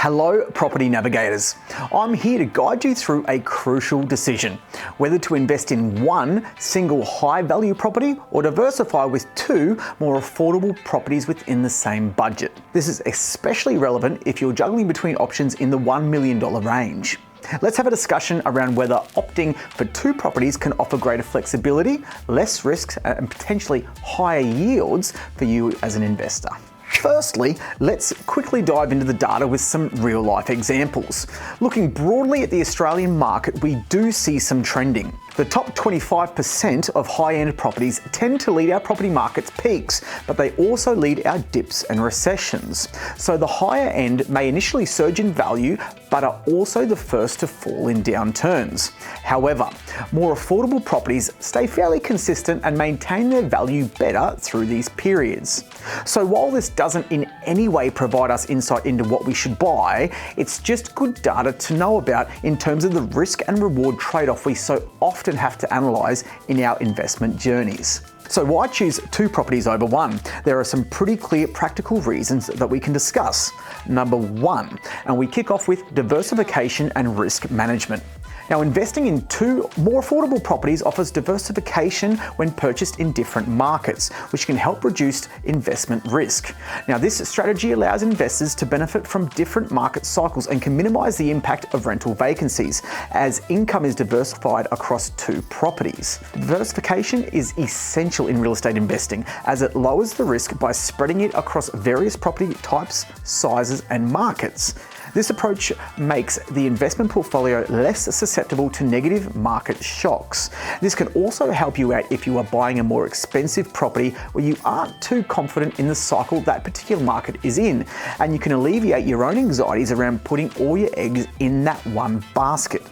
Hello property navigators. I'm here to guide you through a crucial decision, whether to invest in one single high value property or diversify with two more affordable properties within the same budget. This is especially relevant if you're juggling between options in the $1 million range. Let's have a discussion around whether opting for two properties can offer greater flexibility, less risks, and potentially higher yields for you as an investor. Firstly, let's quickly dive into the data with some real-life examples. Looking broadly at the Australian market, we do see some trending. The top 25% of high-end properties tend to lead our property market's peaks, but they also lead our dips and recessions. So the higher end may initially surge in value, but are also the first to fall in downturns. However, more affordable properties stay fairly consistent and maintain their value better through these periods. So while this doesn't in any way provide us insight into what we should buy, it's just good data to know about in terms of the risk and reward trade-off we so often have to analyse in our investment journeys. So why choose two properties over one? There are some pretty clear practical reasons that we can discuss. Number one, and we kick off with diversification and risk management. Now, investing in two more affordable properties offers diversification when purchased in different markets, which can help reduce investment risk. Now, this strategy allows investors to benefit from different market cycles and can minimize the impact of rental vacancies, as income is diversified across two properties. Diversification is essential in real estate investing, as it lowers the risk by spreading it across various property types, sizes, and markets. This approach makes the investment portfolio less susceptible to negative market shocks. This can also help you out if you are buying a more expensive property where you aren't too confident in the cycle that particular market is in, and you can alleviate your own anxieties around putting all your eggs in that one basket.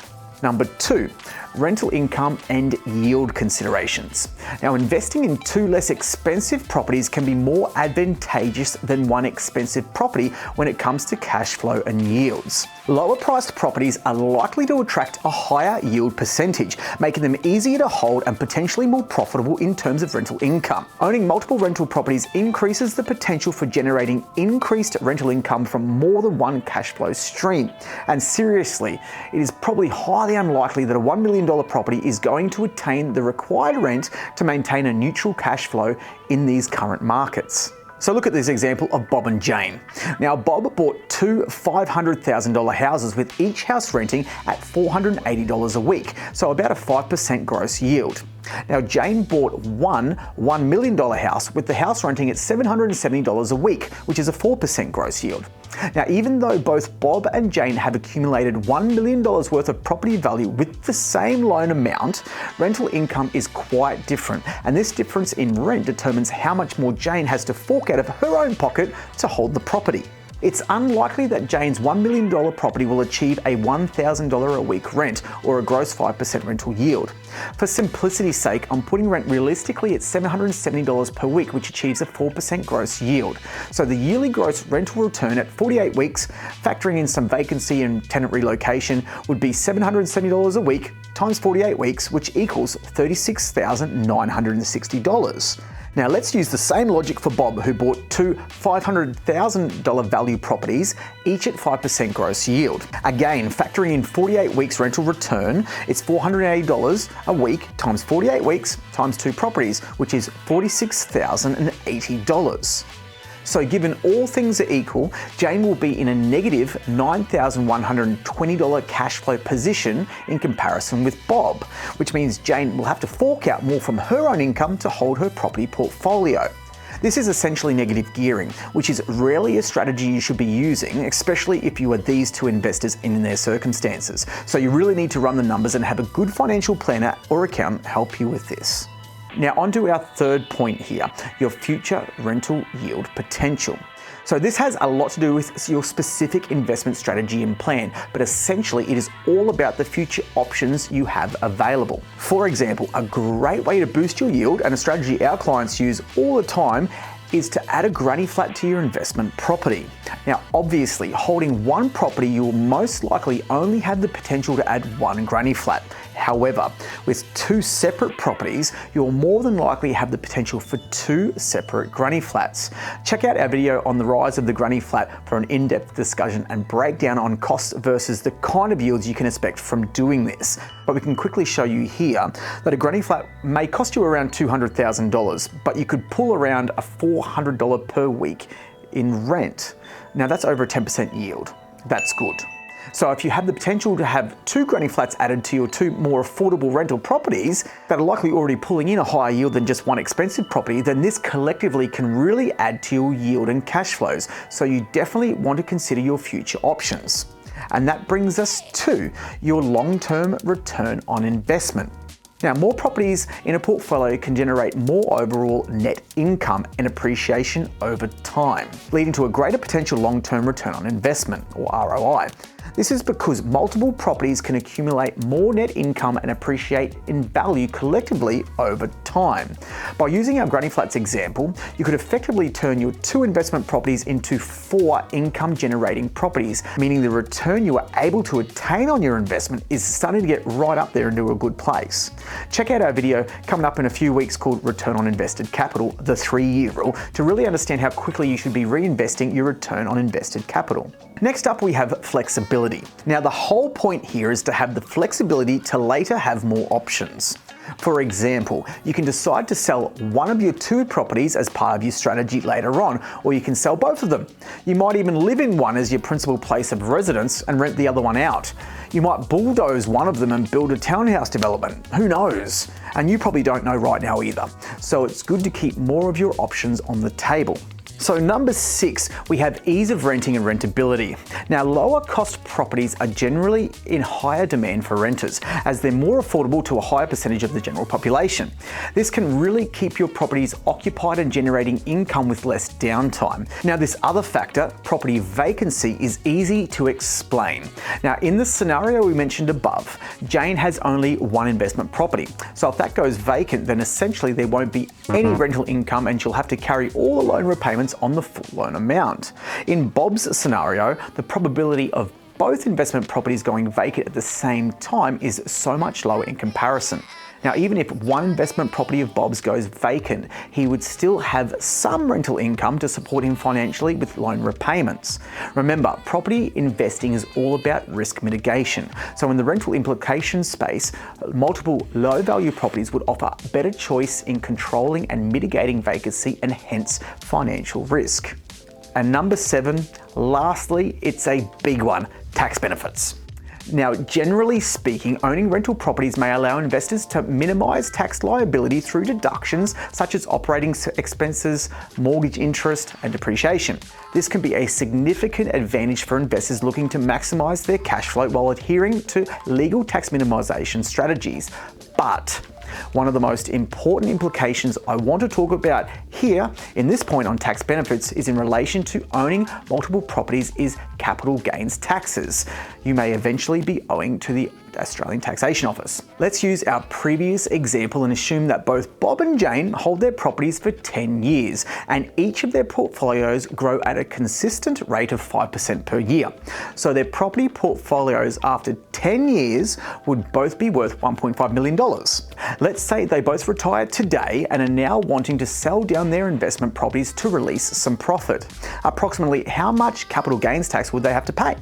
Number two, rental income and yield considerations. Now, investing in two less expensive properties can be more advantageous than one expensive property when it comes to cash flow and yields. Lower priced properties are likely to attract a higher yield percentage, making them easier to hold and potentially more profitable in terms of rental income. Owning multiple rental properties increases the potential for generating increased rental income from more than one cash flow stream. And seriously, it is probably highly unlikely that a $1 million property is going to attain the required rent to maintain a neutral cash flow in these current markets. So look at this example of Bob and Jane. Now, Bob bought two $500,000 houses, with each house renting at $480 a week, so about a 5% gross yield. Now, Jane bought one $1 million house, with the house renting at $770 a week, which is a 4% gross yield. Now, even though both Bob and Jane have accumulated $1 million worth of property value with the same loan amount, rental income is quite different, and this difference in rent determines how much more Jane has to fork out of her own pocket to hold the property. It's unlikely that Jane's $1 million property will achieve a $1,000 a week rent or a gross 5% rental yield. For simplicity's sake, I'm putting rent realistically at $770 per week, which achieves a 4% gross yield. So the yearly gross rental return at 48 weeks, factoring in some vacancy and tenant relocation, would be $770 a week times 48 weeks, which equals $36,960. Now, let's use the same logic for Bob, who bought two $500,000 value properties, each at 5% gross yield. Again, factoring in 48 weeks rental return, it's $480 a week times 48 weeks times two properties, which is $46,080. So given all things are equal, Jane will be in a negative $9,120 cash flow position in comparison with Bob, which means Jane will have to fork out more from her own income to hold her property portfolio. This is essentially negative gearing, which is rarely a strategy you should be using, especially if you are these two investors in their circumstances. So you really need to run the numbers and have a good financial planner or accountant help you with this. Now, on to our third point here, your future rental yield potential. So this has a lot to do with your specific investment strategy and plan, but essentially it is all about the future options you have available. For example, a great way to boost your yield, and a strategy our clients use all the time, is to add a granny flat to your investment property. Now, obviously, holding one property, you will most likely only have the potential to add one granny flat. However, with 2 separate properties, you'll more than likely have the potential for 2 separate granny flats. Check out our video on the rise of the granny flat for an in-depth discussion and breakdown on costs versus the kind of yields you can expect from doing this. But we can quickly show you here that a granny flat may cost you around $200,000, but you could pull around a $400 per week in rent. Now that's over a 10% yield. That's good. So if you have the potential to have 2 granny flats added to your 2 more affordable rental properties that are likely already pulling in a higher yield than just one expensive property, then this collectively can really add to your yield and cash flows. So you definitely want to consider your future options. And that brings us to your long-term return on investment. Now, more properties in a portfolio can generate more overall net income and appreciation over time, leading to a greater potential long-term return on investment, or ROI. This is because multiple properties can accumulate more net income and appreciate in value collectively over time. By using our granny flats example, you could effectively turn your 2 investment properties into 4 income-generating properties, meaning the return you are able to attain on your investment is starting to get right up there into a good place. Check out our video coming up in a few weeks called Return on Invested Capital, the 3-year rule, to really understand how quickly you should be reinvesting your return on invested capital. Next up, we have flexibility. Now, the whole point here is to have the flexibility to later have more options. For example, you can decide to sell one of your 2 properties as part of your strategy later on, or you can sell both of them. You might even live in one as your principal place of residence and rent the other one out. You might bulldoze one of them and build a townhouse development. Who knows? And you probably don't know right now either. So it's good to keep more of your options on the table. So number 6, we have ease of renting and rentability. Now, lower cost properties are generally in higher demand for renters, as they're more affordable to a higher percentage of the general population. This can really keep your properties occupied and generating income with less downtime. Now, this other factor, property vacancy, is easy to explain. Now, in the scenario we mentioned above, Jane has only 1 investment property. So if that goes vacant, then essentially there won't be any rental income and she'll have to carry all the loan repayments on the full loan amount. In Bob's scenario, the probability of both investment properties going vacant at the same time is so much lower in comparison. Now, even if one investment property of Bob's goes vacant, he would still have some rental income to support him financially with loan repayments. Remember, property investing is all about risk mitigation. So in the rental implication space, multiple low-value properties would offer better choice in controlling and mitigating vacancy and hence financial risk. And number 7, lastly, it's a big one, tax benefits. Now, generally speaking, owning rental properties may allow investors to minimize tax liability through deductions such as operating expenses, mortgage interest, and depreciation. This can be a significant advantage for investors looking to maximize their cash flow while adhering to legal tax minimization strategies. But one of the most important implications I want to talk about here in this point on tax benefits is in relation to owning multiple properties is capital gains taxes you may eventually be owing to the Australian Taxation Office. Let's use our previous example and assume that both Bob and Jane hold their properties for 10 years and each of their portfolios grow at a consistent rate of 5% per year. So their property portfolios after 10 years would both be worth $1.5 million. Let's say they both retire today and are now wanting to sell down their investment properties to release some profit. Approximately how much capital gains tax would they have to pay?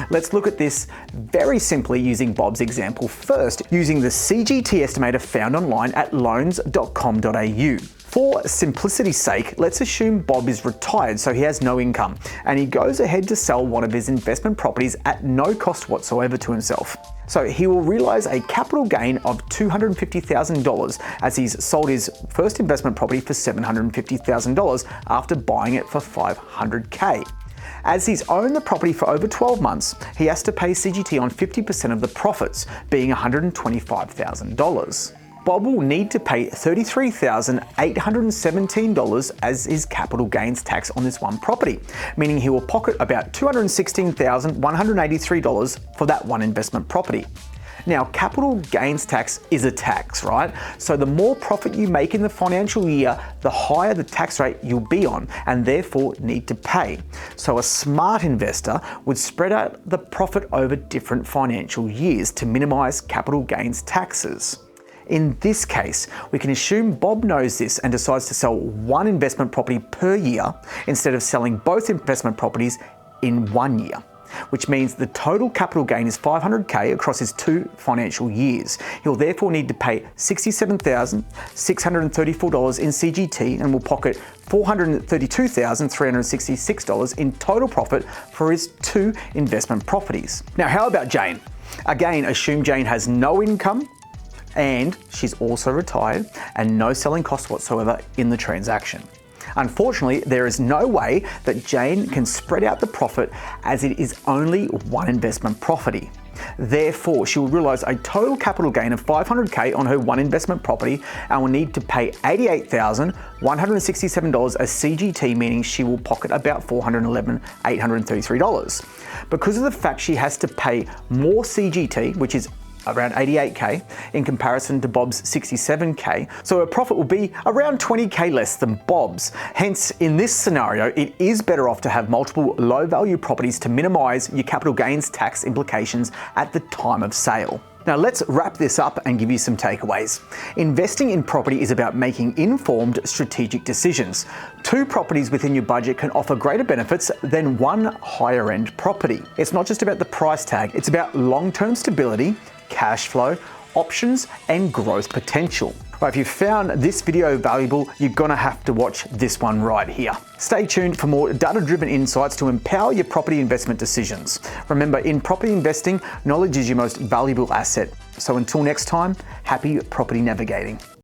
Let's look at this very simply using Bob's example first, using the CGT estimator found online at loans.com.au. For simplicity's sake, let's assume Bob is retired, so he has no income, and he goes ahead to sell one of his investment properties at no cost whatsoever to himself. So he will realize a capital gain of $250,000 as he's sold his first investment property for $750,000 after buying it for $500K. As he's owned the property for over 12 months, he has to pay CGT on 50% of the profits, being $125,000. Bob will need to pay $33,817 as his capital gains tax on this one property, meaning he will pocket about $216,183 for that one investment property. Now, capital gains tax is a tax, right? So the more profit you make in the financial year, the higher the tax rate you'll be on and therefore need to pay. So a smart investor would spread out the profit over different financial years to minimize capital gains taxes. In this case, we can assume Bob knows this and decides to sell one investment property per year instead of selling both investment properties in 1 year, which means the total capital gain is $500K across his 2 financial years. He'll therefore need to pay $67,634 in CGT and will pocket $432,366 in total profit for his 2 investment properties. Now, how about Jane? Again, assume Jane has no income and she's also retired and no selling costs whatsoever in the transaction. Unfortunately, there is no way that Jane can spread out the profit as it is only one investment property. Therefore, she will realize a total capital gain of $500K on her one investment property and will need to pay $88,167 as CGT, meaning she will pocket about $411,833. Because of the fact she has to pay more CGT, which is around $88K in comparison to Bob's $67K, so her profit will be around $20K less than Bob's. Hence, in this scenario, it is better off to have multiple low-value properties to minimize your capital gains tax implications at the time of sale. Now let's wrap this up and give you some takeaways. Investing in property is about making informed strategic decisions. 2 properties within your budget can offer greater benefits than one higher end property. It's not just about the price tag, it's about long-term stability, cash flow, options, and growth potential. Right, if you found this video valuable, you're gonna have to watch this one right here. Stay tuned for more data-driven insights to empower your property investment decisions. Remember, in property investing, knowledge is your most valuable asset. So until next time, happy property navigating.